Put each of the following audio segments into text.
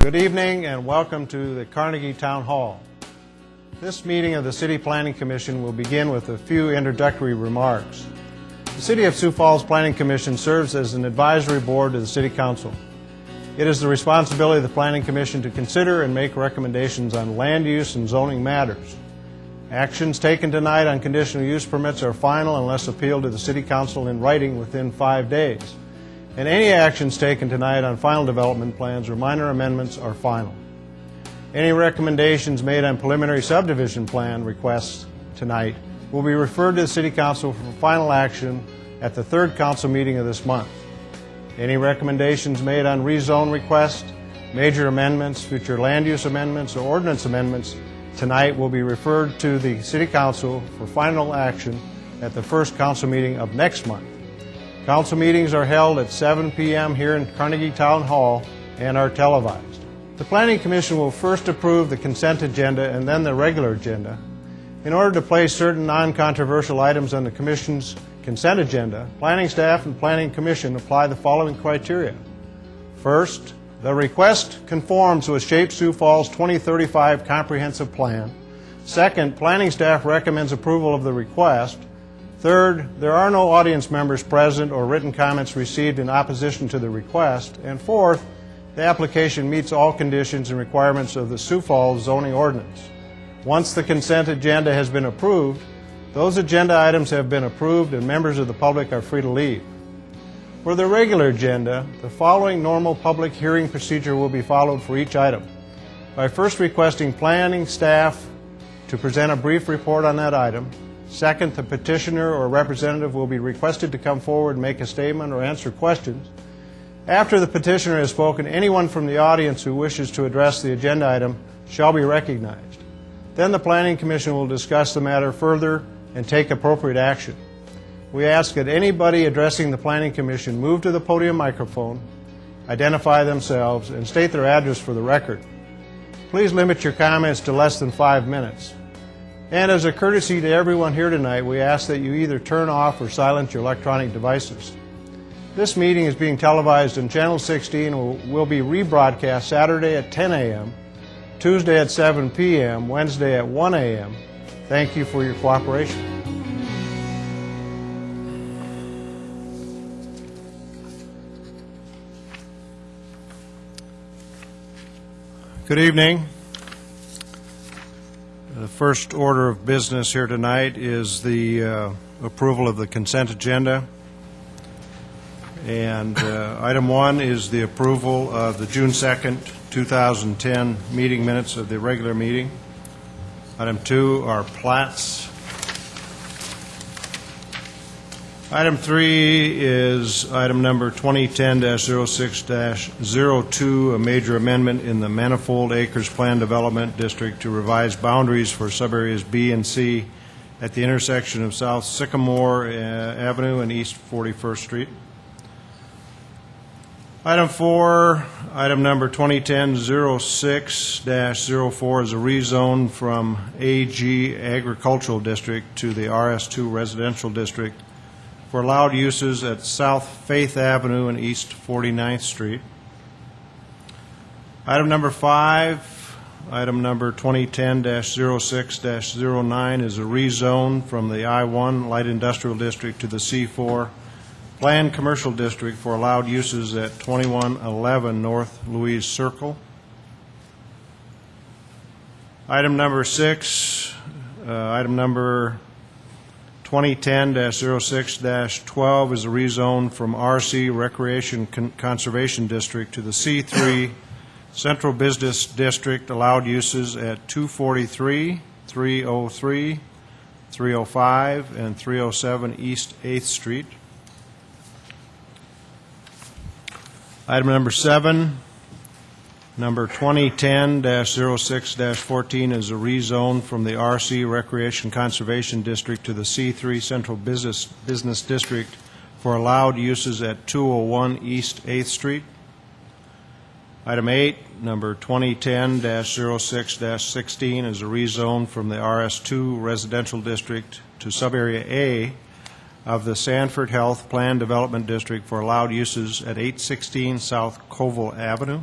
Good evening and welcome to the Carnegie Town Hall. This meeting of the City Planning Commission will begin with a few introductory remarks. The City of Sioux Falls Planning Commission serves as an advisory board to the City Council. It is the responsibility of the Planning Commission to consider and make recommendations on land use and zoning matters. Actions taken tonight on conditional use permits are final unless appealed to the City Council in writing within 5 days. And any actions taken tonight on final development plans or minor amendments are final. Any recommendations made on preliminary subdivision plan requests tonight will be referred to the City Council for final action at the third council meeting of this month. Any recommendations made on rezone requests, major amendments, future land use amendments, or ordinance amendments tonight will be referred to the City Council for final action at the first council meeting of next month. Council meetings are held at 7 p.m. here in Carnegie Town Hall and are televised. The Planning Commission will first approve the consent agenda and then the regular agenda. In order to place certain non-controversial items on the Commission's consent agenda, Planning staff and Planning Commission apply the following criteria. First, the request conforms with Shape Sioux Falls 2035 Comprehensive Plan. Second, Planning staff recommends approval of the request. Third, there are no audience members present or written comments received in opposition to the request. And fourth, the application meets all conditions and requirements of the Sioux Falls zoning ordinance. Once the consent agenda has been approved, those agenda items have been approved and members of the public are free to leave. For the regular agenda, the following normal public hearing procedure will be followed for each item. By first requesting planning staff to present a brief report on that item. Second, the petitioner or representative will be requested to come forward and make a statement or answer questions. After the petitioner has spoken, anyone from the audience who wishes to address the agenda item shall be recognized. Then the Planning Commission will discuss the matter further and take appropriate action. We ask that anybody addressing the Planning Commission move to the podium microphone, identify themselves, and state their address for the record. Please limit your comments to less than 5 minutes. And as a courtesy to everyone here tonight, we ask that you either turn off or silence your electronic devices. This meeting is being televised on Channel 16 and will be rebroadcast Saturday at 10 a.m., Tuesday at 7 p.m., Wednesday at 1 a.m. Thank you for your cooperation. Good evening. The first order of business here tonight is the approval of the consent agenda. And item one is the approval of the June 2nd, 2010 meeting minutes of the regular meeting. Item two are plats. Item three is item number 2010-06-02, a major amendment in the Manifold Acres Plan Development District to revise boundaries for subareas B and C at the intersection of South Sycamore Avenue and East 41st Street. Item four, item number 2010-06-04 is a rezone from AG Agricultural District to the RS2 Residential District for allowed uses at South Faith Avenue and East 49th Street. Item number five, item number 2010-06-09 is a rezone from the I-1 Light Industrial District to the C4 Planned Commercial District for allowed uses at 2111 North Louise Circle. Item number six, item number 2010-06-12 is a rezone from RC Recreation Conservation District to the C3 Central Business District, allowed uses at 243, 303, 305, and 307 East 8th Street. Item number seven, number 2010-06-14 is a rezone from the RC Recreation Conservation District to the C3 Central Business District for allowed uses at 201 East 8th Street. Item 8, number 2010-06-16 is a rezone from the RS2 Residential District to Subarea A of the Sanford Health Plan Development District for allowed uses at 816 South Covell Avenue.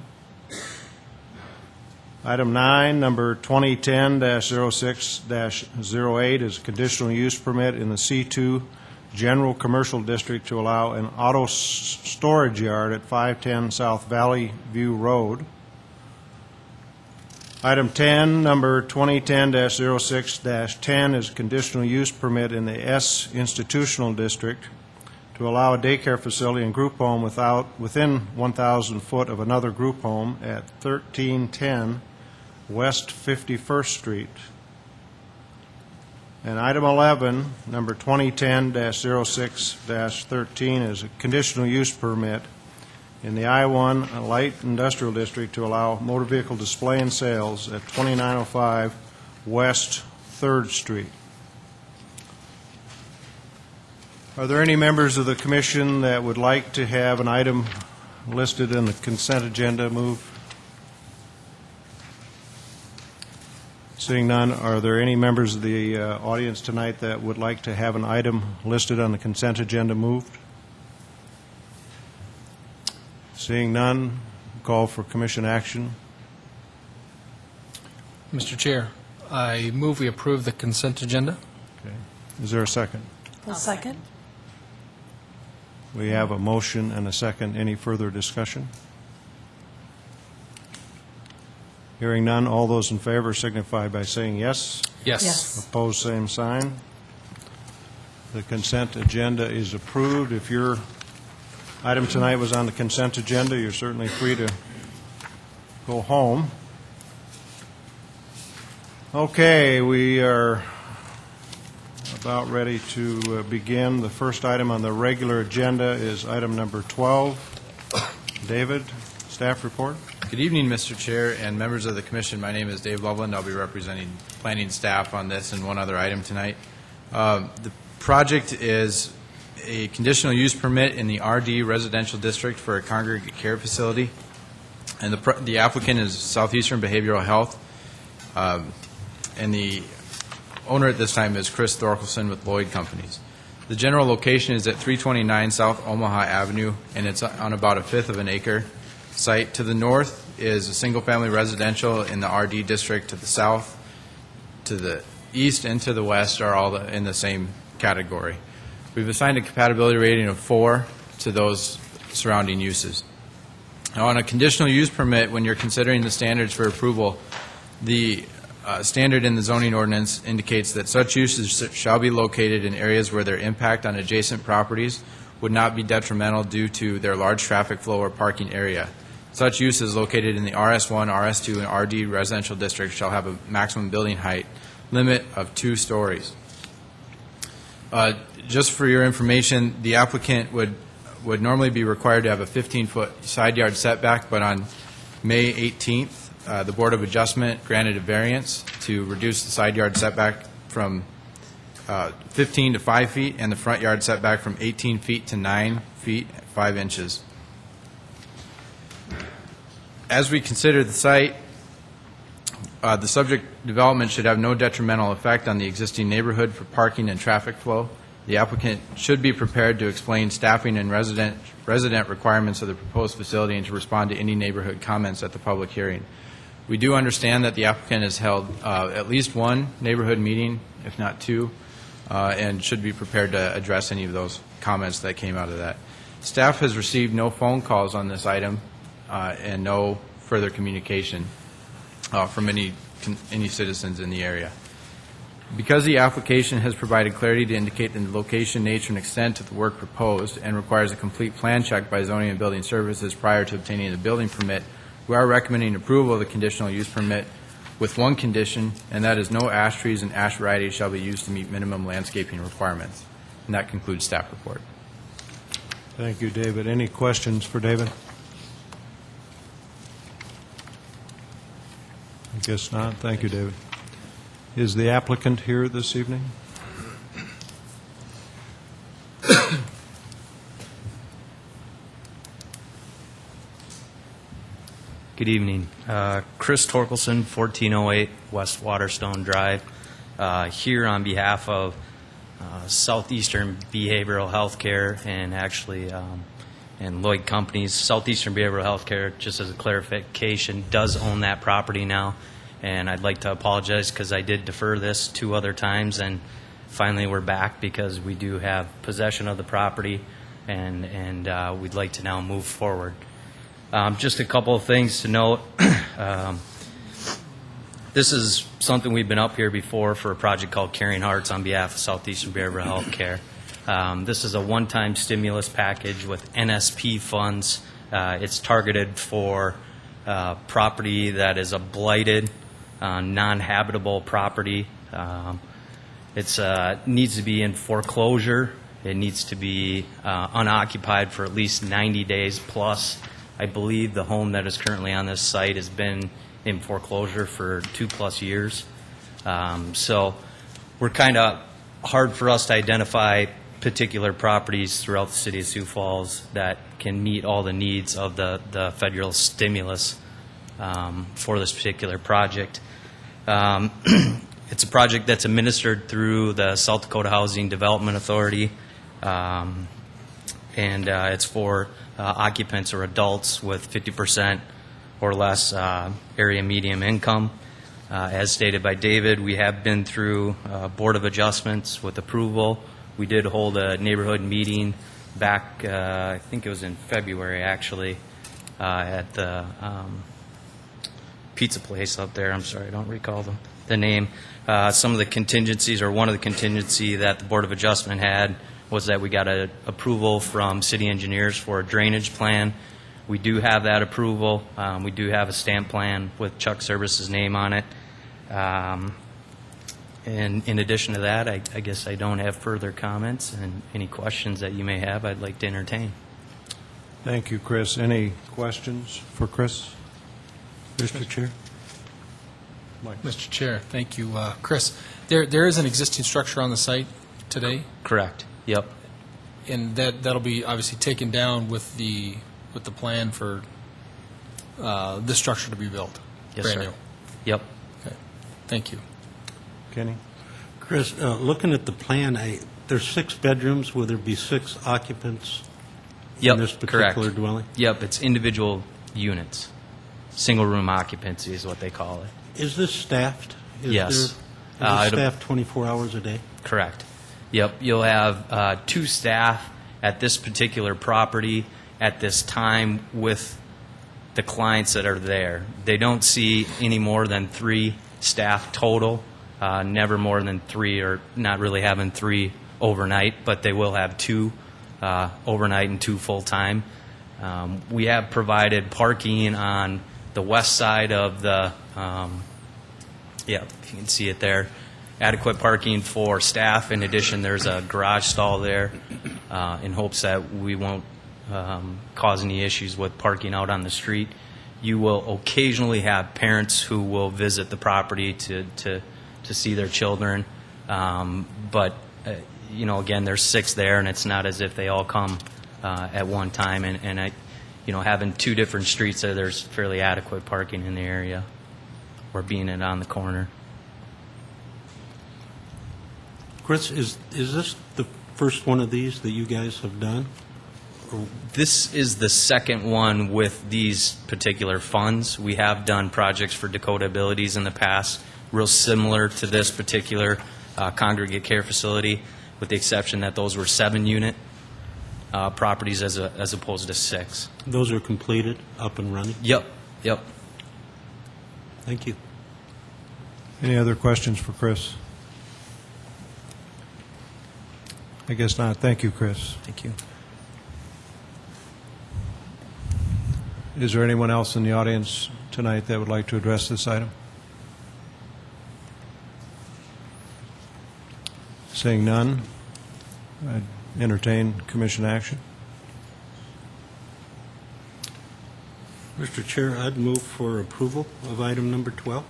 Item 9, number 2010-06-08, is a conditional use permit in the C2 General Commercial District to allow an auto storage yard at 510 South Valley View Road. Item 10, number 2010-06-10, is a conditional use permit in the S Institutional District to allow a daycare facility and group home within 1,000 foot of another group home at 1310 West 51st Street. And item 11, number 2010-06-13, is a conditional use permit in the I-1 Light Industrial District to allow motor vehicle display and sales at 2905 West 3rd Street. Are there any members of the commission that would like to have an item listed in the consent agenda moved? Seeing none, are there any members of the audience tonight that would like to have an item listed on the consent agenda moved? Seeing none, call for commission action. Mr. Chair, I move we approve the consent agenda. Okay. Is there a second? I'll second. We have a motion and a second. Any further discussion? Hearing none, all those in favor signify by saying yes. Yes. Yes. Opposed, same sign. The consent agenda is approved. If your item tonight was on the consent agenda, you're certainly free to go home. Okay, we are about ready to begin. The first item on the regular agenda is item number 12. David, staff report. Good evening, Mr. Chair and members of the Commission. My name is Dave Loveland. I'll be representing planning staff on this and one other item tonight. The project is a conditional use permit in the RD Residential District for a congregate care facility, and the applicant is Southeastern Behavioral Health, and the owner at this time is Chris Thorkelson with Lloyd Companies. The general location is at 329 South Omaha Avenue, and it's on about a fifth of an acre site. To the north is a single-family residential in the RD district. To the south, to the east, and to the west are all in the same category. We've assigned a compatibility rating of 4 to those surrounding uses. Now, on a conditional use permit, when you're considering the standards for approval, the standard in the zoning ordinance indicates that such uses shall be located in areas where their impact on adjacent properties would not be detrimental due to their large traffic flow or parking area. Such uses located in the RS1, RS2, and RD residential districts shall have a maximum building height limit of 2 stories. Just for your information, the applicant would normally be required to have a 15-foot side yard setback, but on May 18th, the Board of Adjustment granted a variance to reduce the side yard setback from 15 to 5 feet and the front yard setback from 18 feet to 9 feet 5 inches. As we consider the site, the subject development should have no detrimental effect on the existing neighborhood for parking and traffic flow. The applicant should be prepared to explain staffing and resident requirements of the proposed facility and to respond to any neighborhood comments at the public hearing. We do understand that the applicant has held at least one neighborhood meeting, if not 2, and should be prepared to address any of those comments that came out of that. Staff has received no phone calls on this item and no further communication from any citizens in the area. Because the application has provided clarity to indicate the location, nature, and extent of the work proposed and requires a complete plan check by Zoning and Building Services prior to obtaining the building permit, we are recommending approval of the conditional use permit with one condition, and that is no ash trees and ash varieties shall be used to meet minimum landscaping requirements. And that concludes staff report. Thank you, David. Any questions for David? I guess not. Thank you, David. Is the applicant here this evening? Good evening. Chris Torkelson, 1408 West Waterstone Drive, here on behalf of Southeastern Behavioral Health Care and actually and Lloyd Companies. Southeastern Behavioral Healthcare, just as a clarification, does own that property now, and I'd like to apologize because I did defer this 2 other times, and finally we're back because we do have possession of the property, and we'd like to now move forward. Just a couple of things to note. This is something we've been up here before for a project called Caring Hearts on behalf of Southeastern Behavioral Health Care. This is a one-time stimulus package with NSP funds. It's targeted for property that is a blighted, non-habitable property. It needs to be in foreclosure. It needs to be unoccupied for at least 90 days plus. I believe the home that is currently on this site has been in foreclosure for 2+ years. So we're kind of hard for us to identify particular properties throughout the city of Sioux Falls that can meet all the needs of the federal stimulus for this particular project. It's a project that's administered through the South Dakota Housing Development Authority, and it's for occupants or adults with 50% or less area medium income. As stated by David, we have been through Board of Adjustments with approval. We did hold a neighborhood meeting back, I think it was in February actually, at the pizza place up there. I'm sorry, I don't recall the name. Some of the contingencies, or one of the contingency that the Board of Adjustment had, was that we got an approval from city engineers for a drainage plan. We do have that approval. We do have a stamp plan with Chuck Service's name on it. And in addition to that, I guess I don't have further comments, and any questions that you may have, I'd like to entertain. Thank you, Chris. Any questions for Chris? Mr. Chair. Mike. Mr. Chair, thank you. Chris, there is an existing structure on the site today, Correct. Yep. and that'll be obviously taken down with the plan for this structure to be built. Yes, brand sir. new. Yep. Okay. Thank you. Kenny? Chris, looking at the plan, there's 6 bedrooms. Will there be 6 occupants Yep. in this particular Correct. dwelling? Yep. It's individual units. Single room occupancy is what they call it. Is this staffed? Yes. Is it staffed 24 hours a day? Correct. Yep. You'll have 2 staff at this particular property at this time with the clients that are there. They don't see any more than 3 staff total, never more than 3, or not really having 3 overnight, but they will have 2 overnight and 2 full-time. We have provided parking on the west side of the, yeah, if you can see it there, adequate parking for staff. In addition, there's a garage stall there in hopes that we won't cause any issues with parking out on the street. You will occasionally have parents who will visit the property to see their children, but you know, again, there's 6 there, and it's not as if they all come at one time. And I, you know, having 2 different streets there's fairly adequate parking in the area, or being it on the corner. Chris, is this the first one of these that you guys have done? This is the second one with these particular funds. We have done projects for Dakota Abilities in the past, real similar to this particular congregate care facility, with the exception that those were 7-unit properties as opposed to 6. Those are completed, up and running? Yep, yep. Thank you. Any other questions for Chris? I guess not. Thank you, Chris. Thank you. Is there anyone else in the audience tonight that would like to address this item? Seeing none, I'd entertain commission action. Mr. Chair, I'd move for approval of item number 12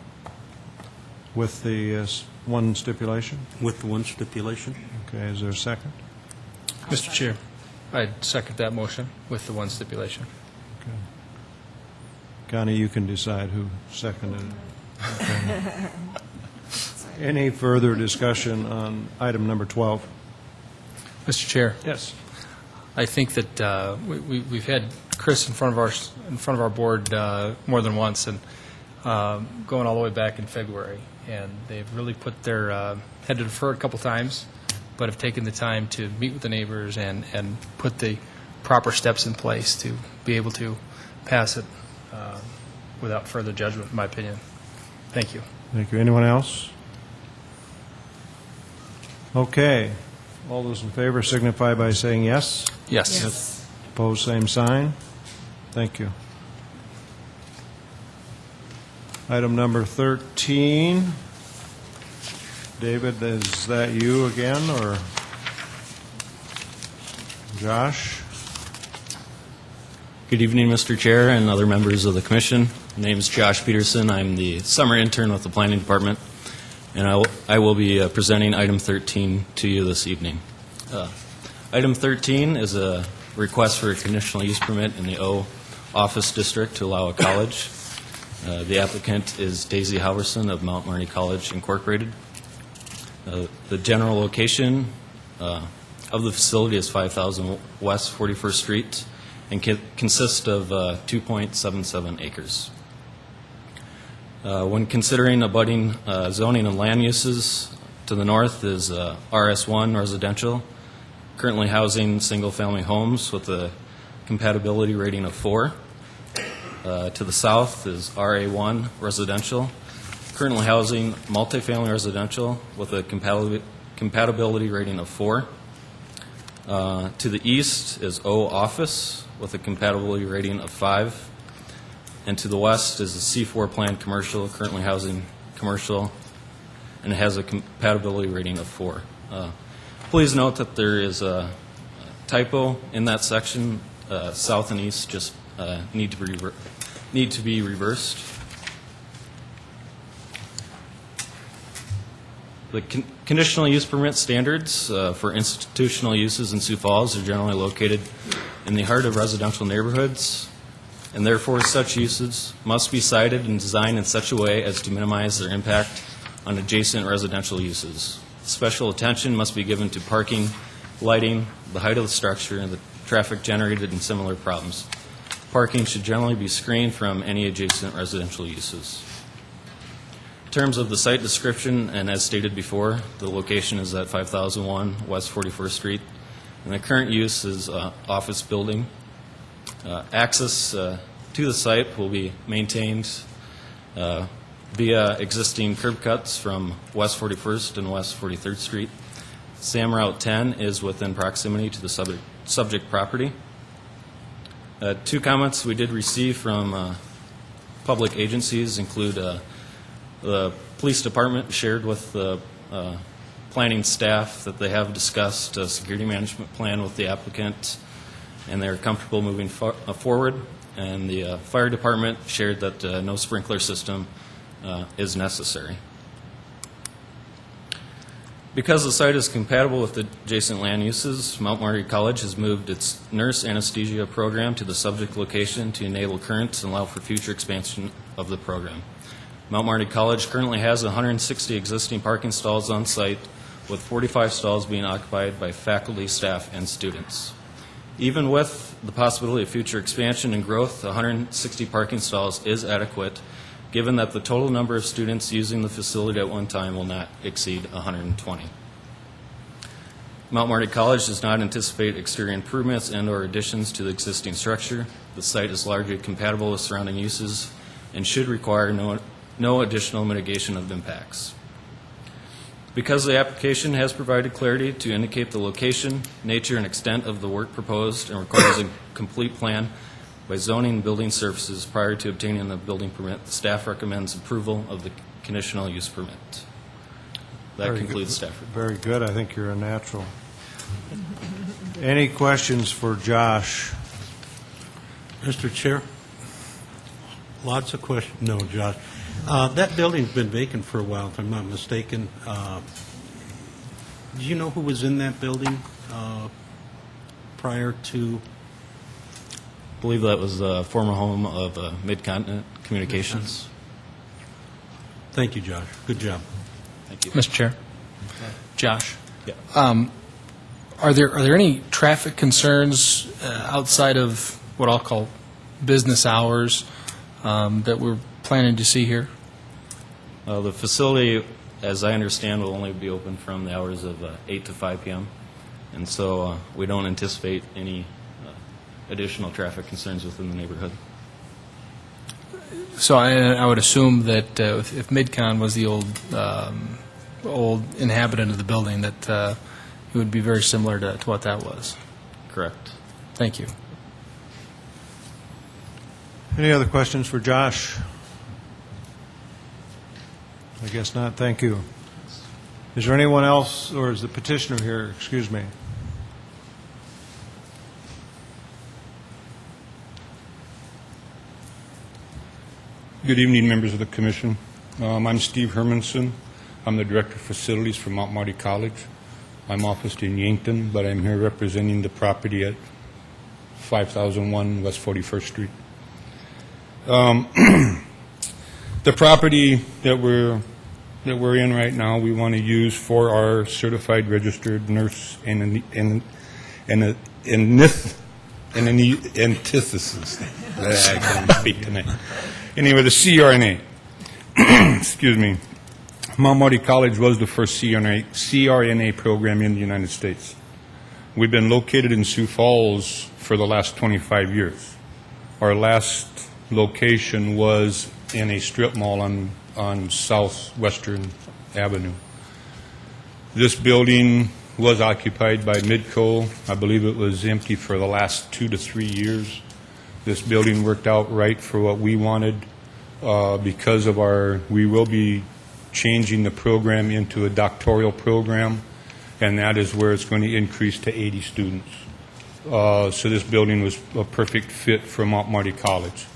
With the one stipulation? with the one stipulation. Okay, is there a second? Mr. Chair, I'd second that motion with the one stipulation. Okay. Connie, you can decide who seconded it. Okay. Any further discussion on item number 12? Mr. Chair, Yes. I think that we've had Chris in front of our board more than once, and going all the way back in February, and they've really put their had to defer a couple times, but have taken the time to meet with the neighbors and put the proper steps in place to be able to pass it without further judgment, in my opinion. Thank you. Thank you. Anyone else? Okay. All those in favor signify by saying yes. Yes. Opposed, same sign. Thank you. Item number 13. David, is that you again, or Josh? Good evening, Mr. Chair and other members of the Commission. My name is Josh Peterson. I'm the summer intern with the Planning Department, and I will be presenting item 13 to you this evening. Item 13 is a request for a conditional use permit in the O Office District to allow a college. The applicant is Daisy Halverson of Mount Marty College, Incorporated. The general location of the facility is 5000 West 41st Street and consists of 2.77 acres. When considering abutting zoning and land uses, to the north is RS1 residential, currently housing single-family homes with a compatibility rating of 4. To the south is RA1 residential, currently housing multifamily residential with a compatibility rating of 4. To the east is O Office with a compatibility rating of 5. And to the west is a C4 planned commercial, currently housing commercial, and it has a compatibility rating of 4. Please note that there is a typo in that section. South and east just need to be reversed. The conditional use permit standards for institutional uses in Sioux Falls are generally located in the heart of residential neighborhoods, and therefore such uses must be sited and designed in such a way as to minimize their impact on adjacent residential uses. Special attention must be given to parking, lighting, the height of the structure, and the traffic generated and similar problems. Parking should generally be screened from any adjacent residential uses. In terms of the site description, and as stated before, the location is at 5001 West 41st Street, and the current use is office building. Access to the site will be maintained via existing curb cuts from West 41st and West 43rd Street. SAM Route 10 is within proximity to the subject property. 2 comments we did receive from public agencies include the police department shared with the planning staff that they have discussed a security management plan with the applicant and they're comfortable moving forward. And the fire department shared that no sprinkler system is necessary. Because the site is compatible with adjacent land uses, Mount Marty College has moved its nurse anesthesia program to the subject location to enable current and allow for future expansion of the program. Mount Marty College currently has 160 existing parking stalls on site, with 45 stalls being occupied by faculty, staff, and students. Even with the possibility of future expansion and growth, 160 parking stalls is adequate, given that the total number of students using the facility at one time will not exceed 120. Mount Marty College does not anticipate exterior improvements and/or additions to the existing structure. The site is largely compatible with surrounding uses and should require no additional mitigation of impacts. Because the application has provided clarity to indicate the location, nature, and extent of the work proposed and requires a complete plan by zoning and building services prior to obtaining the building permit, the staff recommends approval of the conditional use permit. That concludes staff report. Very good. I think you're a natural. Any questions for Josh? Mr. Chair? Lots of questions. No, Josh. That building's been vacant for a while, if I'm not mistaken. Do you know who was in that building prior to? I believe that was the former home of Mid-Continent Communications. Thank you, Josh. Good job. Thank you. Mr. Chair. Josh. Yeah. Are there any traffic concerns outside of what I'll call business hours that we're planning to see here? The facility, as I understand, will only be open from the hours of 8 to 5 p.m., and so we don't anticipate any additional traffic concerns within the neighborhood. So I would assume that if MidCon was the old inhabitant of the building, that it would be very similar to what that was. Correct. Thank you. Any other questions for Josh? I guess not. Thank you. Is there anyone else, or is the petitioner here? Excuse me. Good evening, members of the Commission. I'm Steve Hermanson. I'm the Director of Facilities for Mount Marty College. I'm officed in Yankton, but I'm here representing the property at 5001 West 41st Street. The property that we're in right now, we want to use for our certified registered nurse and antithesis. I can't speak tonight. Anyway, the CRNA. Excuse me. Mount Marty College was the first CRNA program in the United States. We've been located in Sioux Falls for the last 25 years. Our last location was in a strip mall on Southwestern Avenue. This building was occupied by Midco. I believe it was empty for the last 2 to 3 years. This building worked out right for what we wanted because of we will be changing the program into a doctoral program, and that is where it's going to increase to 80 students. So this building was a perfect fit for Mount Marty College,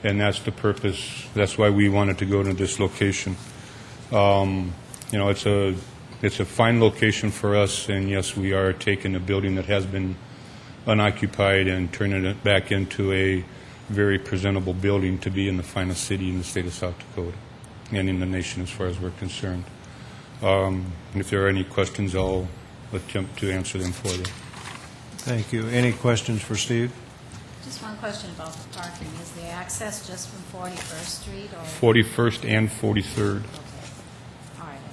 and that's the purpose. That's why we wanted to go to this location. It's a fine location for us, and yes, we are taking a building that has been unoccupied and turning it back into a very presentable building to be in the finest city in the state of South Dakota and in the nation as far as we're concerned. If there are any questions, I'll attempt to answer them for you. Thank you. Any questions for Steve? Just one question about the parking. Is the access just from 41st Street or? 41st and 43rd. Okay. All right. I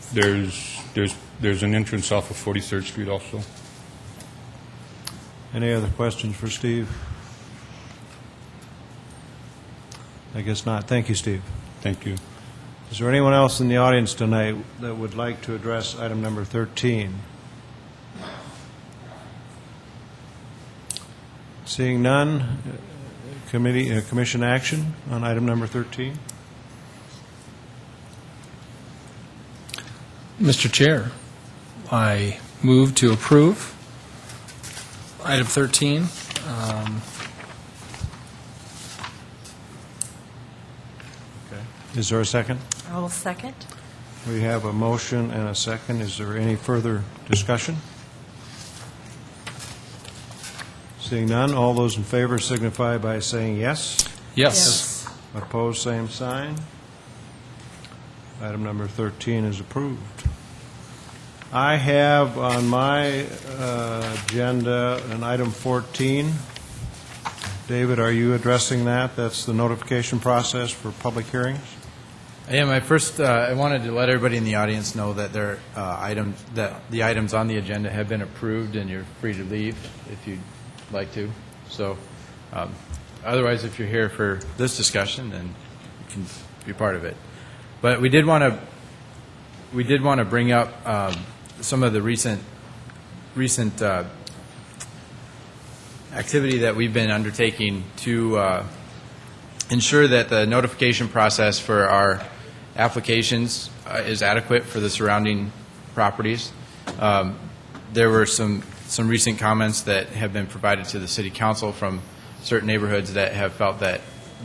see. There's an entrance off of 43rd Street also. Any other questions for Steve? I guess not. Thank you, Steve. Thank you. Is there anyone else in the audience tonight that would like to address item number 13? Seeing none, commission action on item number 13? Mr. Chair, I move to approve item 13. Is there a second? I will second. We have a motion and a second. Is there any further discussion? Seeing none, all those in favor signify by saying yes. Yes. Opposed, same sign. Item number 13 is approved. I have on my agenda an item 14. David, are you addressing that? That's the notification process for public hearings? Yeah, I wanted to let everybody in the audience know that the items on the agenda have been approved, and you're free to leave if you'd like to. So, otherwise, if you're here for this discussion, then you can be part of it. But we did want to bring up some of the recent activity that we've been undertaking to ensure that the notification process for our applications is adequate for the surrounding properties. There were some recent comments that have been provided to the City Council from certain neighborhoods that have felt that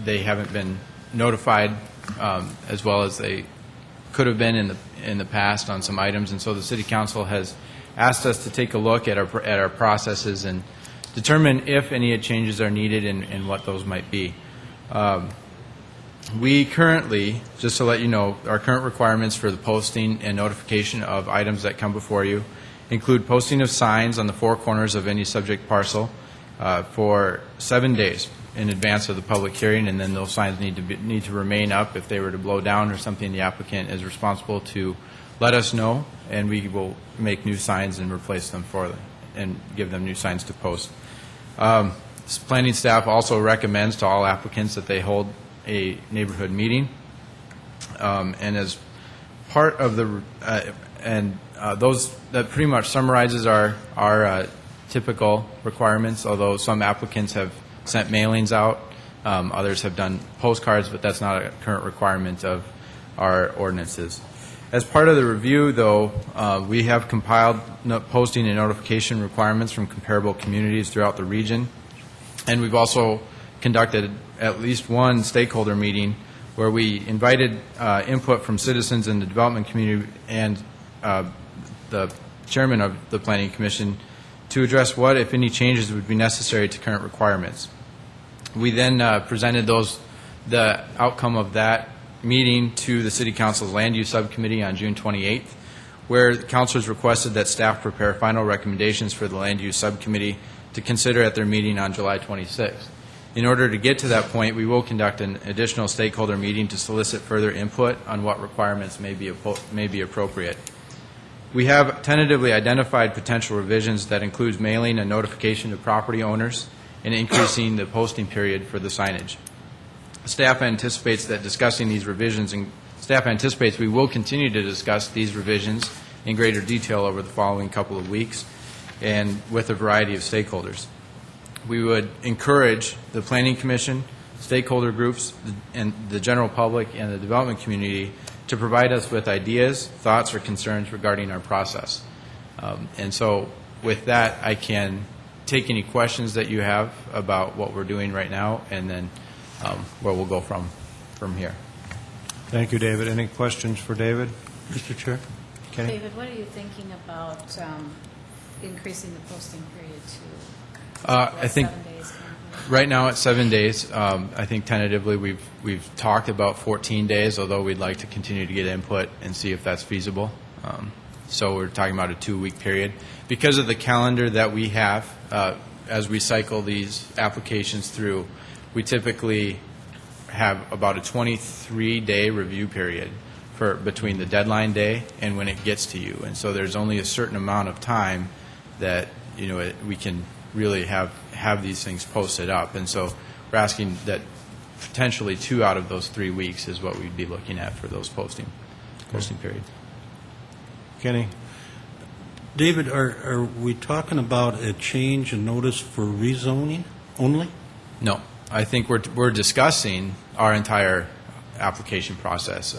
they haven't been notified as well as they could have been in the past on some items, and so the City Council has asked us to take a look at our processes and determine if any changes are needed and what those might be. We currently, just to let you know, our current requirements for the posting and notification of items that come before you include posting of signs on the four corners of any subject parcel for 7 days in advance of the public hearing, and then those signs need to remain up. If they were to blow down or something, the applicant is responsible to let us know, and we will make new signs and replace them for them and give them new signs to post. Planning staff also recommends to all applicants that they hold a neighborhood meeting, and as part of the those that pretty much summarizes our typical requirements. Although some applicants have sent mailings out, others have done postcards, but that's not a current requirement of our ordinances. As part of the review, though, we have compiled posting and notification requirements from comparable communities throughout the region, and we've also conducted at least one stakeholder meeting where we invited input from citizens in the development community and the chairman of the Planning Commission to address what, if any, changes would be necessary to current requirements. We then presented the outcome of that meeting to the City Council's Land Use Subcommittee on June 28th, where the councilors requested that staff prepare final recommendations for the Land Use Subcommittee to consider at their meeting on July 26th. In order to get to that point, we will conduct an additional stakeholder meeting to solicit further input on what requirements may be appropriate. We have tentatively identified potential revisions that includes mailing a notification to property owners and increasing the posting period for the signage. Staff anticipates that discussing these revisions, and staff anticipates we will continue to discuss these revisions in greater detail over the following couple of weeks and with a variety of stakeholders. We would encourage the Planning Commission, stakeholder groups, and the general public and the development community to provide us with ideas, thoughts, or concerns regarding our process. And so with that, I can take any questions that you have about what we're doing right now, and then where we'll go from here. Thank you, David. Any questions for David? Mr. Chair? Kenny? David, what are you thinking about increasing the posting period to I think 7 days? right now it's 7 days. I think tentatively we've talked about 14 days, although we'd like to continue to get input and see if that's feasible. So we're talking about a 2-week period. Because of the calendar that we have, as we cycle these applications through, we typically have about a 23-day review period between the deadline day and when it gets to you. And so there's only a certain amount of time that we can really have these things posted up. And so we're asking that potentially 2 out of those 3 weeks is what we'd be looking at for those posting period. Kenny? David, are we talking about a change in notice for rezoning only? No, I think we're discussing our entire application process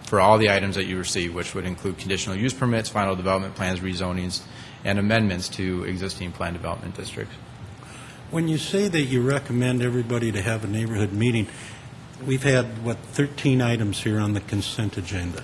for all the items that you receive, which would include conditional use permits, final development plans, rezonings, and amendments to existing plan development districts. When you say that you recommend everybody to have a neighborhood meeting, we've had, 13 items here on the consent agenda.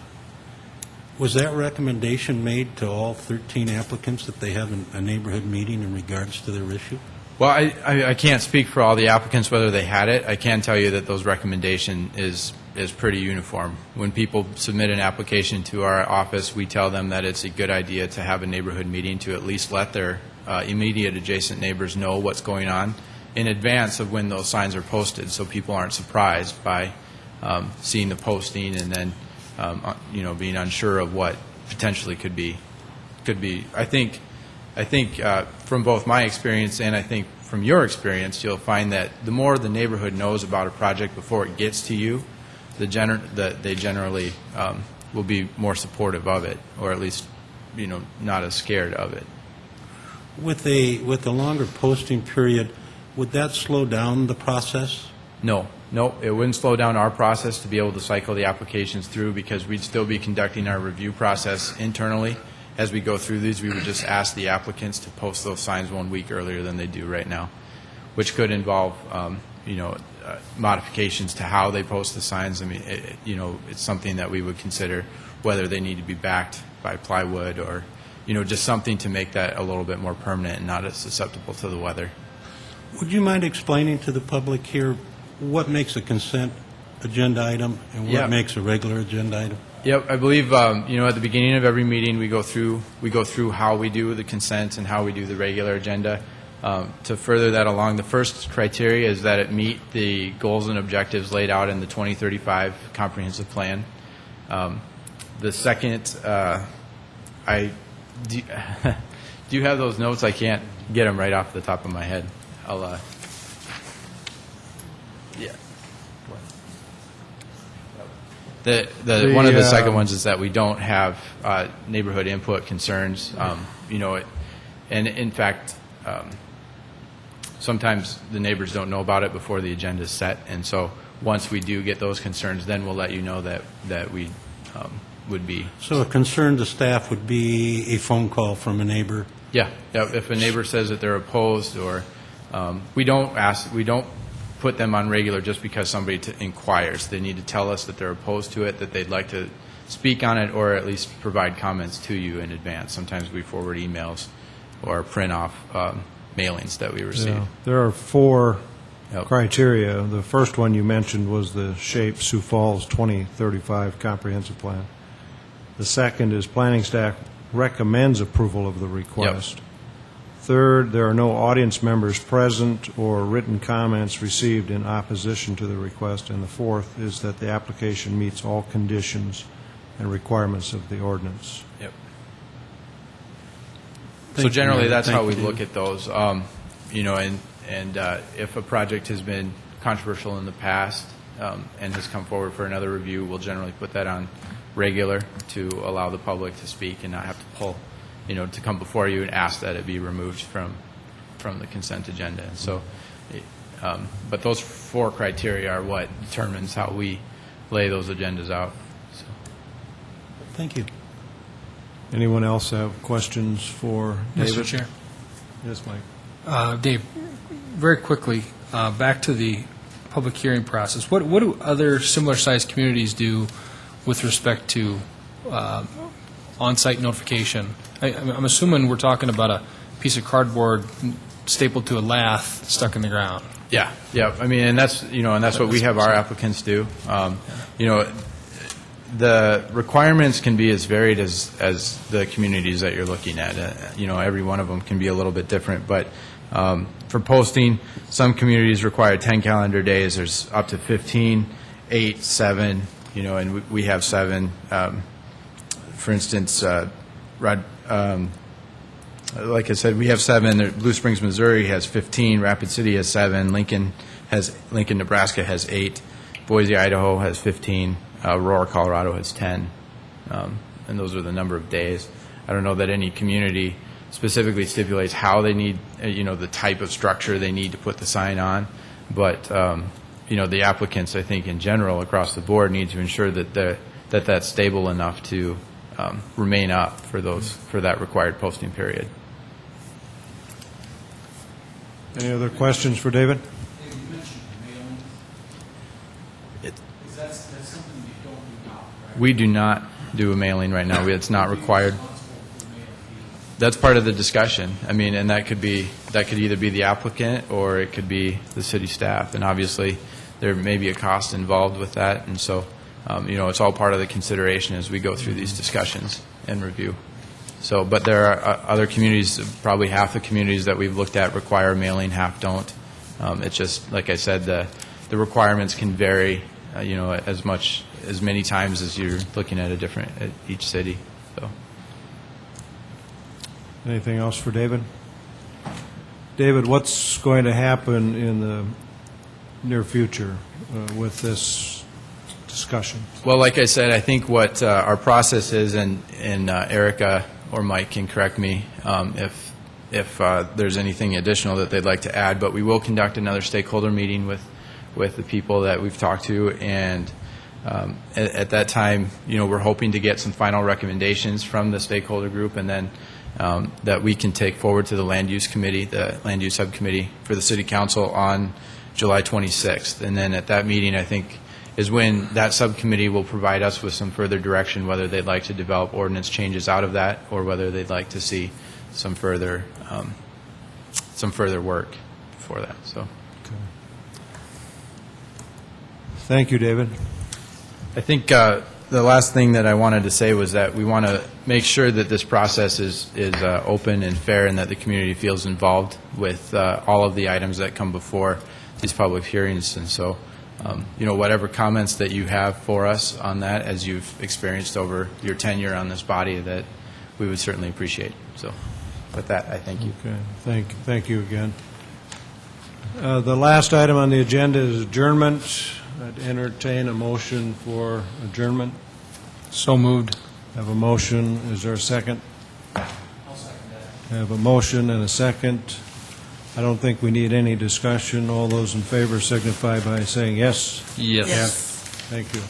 Was that recommendation made to all 13 applicants that they have a neighborhood meeting in regards to their issue? Well, I can't speak for all the applicants whether they had it. I can tell you that those recommendation is pretty uniform. When people submit an application to our office, we tell them that it's a good idea to have a neighborhood meeting to at least let their immediate adjacent neighbors know what's going on in advance of when those signs are posted, so people aren't surprised by seeing the posting and then being unsure of what potentially could be. I think from both my experience and I think from your experience, you'll find that the more the neighborhood knows about a project before it gets to you, they generally will be more supportive of it, or at least not as scared of it. With a longer posting period, would that slow down the process? No, it wouldn't slow down our process to be able to cycle the applications through, because we'd still be conducting our review process internally. As we go through these, we would just ask the applicants to post those signs 1 week earlier than they do right now, which could involve, modifications to how they post the signs. I mean, it's something that we would consider, whether they need to be backed by plywood or, just something to make that a little bit more permanent and not as susceptible to the weather. Would you mind explaining to the public here what makes a consent agenda item and what Yeah. makes a regular agenda item? Yep, I believe, at the beginning of every meeting, we go through how we do the consent and how we do the regular agenda. To further that along, the first criteria is that it meet the goals and objectives laid out in the 2035 comprehensive plan. The second, do you have those notes? I can't get them right off the top of my head. Yeah. One of the second ones is that we don't have neighborhood input concerns. And in fact, sometimes the neighbors don't know about it before the agenda is set, and so once we do get those concerns, then we'll let you know that we would be. So a concern to staff would be a phone call from a neighbor? Yeah. If a neighbor says that they're opposed, or we don't put them on regular just because somebody inquires. They need to tell us that they're opposed to it, that they'd like to speak on it, or at least provide comments to you in advance. Sometimes we forward emails or print off mailings that we receive. Yeah. There are 4 criteria. The first one you mentioned was the SHAPE Sioux Falls 2035 comprehensive plan. The second is planning staff recommends approval of the request. Yep. Third, there are no audience members present or written comments received in opposition to the request. And the fourth is that the application meets all conditions and requirements of the ordinance. Yep. So generally, that's how we look at those. And if a project has been controversial in the past and has come forward for another review, we'll generally put that on regular to allow the public to speak and not have to pull, to come before you and ask that it be removed from the consent agenda. And so, but those 4 criteria are what determines how we lay those agendas out. So. Thank you. Anyone else have questions for David? Mr. Chair. Yes, Mike. Dave, very quickly, back to the public hearing process. What do other similar-sized communities do with respect to on-site notification? I'm assuming we're talking about a piece of cardboard stapled to a lath stuck in the ground. Yeah. I mean, and that's what we have our applicants do. The requirements can be as varied as the communities that you're looking at. Every one of them can be a little bit different. But for posting, some communities require 10 calendar days. There's up to 15, 8, 7, and we have 7. For instance, like I said, we have 7. Blue Springs, Missouri has 15. Rapid City has 7. Lincoln, Nebraska has 8. Boise, Idaho has 15. Aurora, Colorado has 10. And those are the number of days. I don't know that any community specifically stipulates how they need, the type of structure they need to put the sign on. But, the applicants, I think, in general, across the board, need to ensure that that's stable enough to remain up for that required posting period. Any other questions for David? You mentioned mailing. That's something you don't do now, right? We do not do a mailing right now. It's not required. That's part of the discussion. I mean, and that could either be the applicant or it could be the city staff. And obviously, there may be a cost involved with that. And so, it's all part of the consideration as we go through these discussions and review. So, but there are other communities, probably half the communities that we've looked at require mailing, half don't. It's just, like I said, the requirements can vary, as many times as you're looking at at each city. So. Anything else for David? David, what's going to happen in the near future with this discussion? Well, like I said, I think what our process is, and Erica or Mike can correct me if there's anything additional that they'd like to add, but we will conduct another stakeholder meeting with the people that we've talked to, and at that time, we're hoping to get some final recommendations from the stakeholder group, and then that we can take forward to the land use committee, the land use subcommittee for the city council on July 26th. And then at that meeting, I think, is when that subcommittee will provide us with some further direction, whether they'd like to develop ordinance changes out of that or whether they'd like to see some further work for that. So, Thank you, David. I think the last thing that I wanted to say was that we want to make sure that this process is open and fair, and that the community feels involved with all of the items that come before these public hearings. And so, whatever comments that you have for us on that, as you've experienced over your tenure on this body, that we would certainly appreciate. So, with that, I thank you. Okay, thank you again. The last item on the agenda is adjournment. I'd entertain a motion for adjournment. So moved. Have a motion. Is there a second? I'll second that. I have a motion and a second. I don't think we need any discussion. All those in favor signify by saying yes. Yes. Thank you.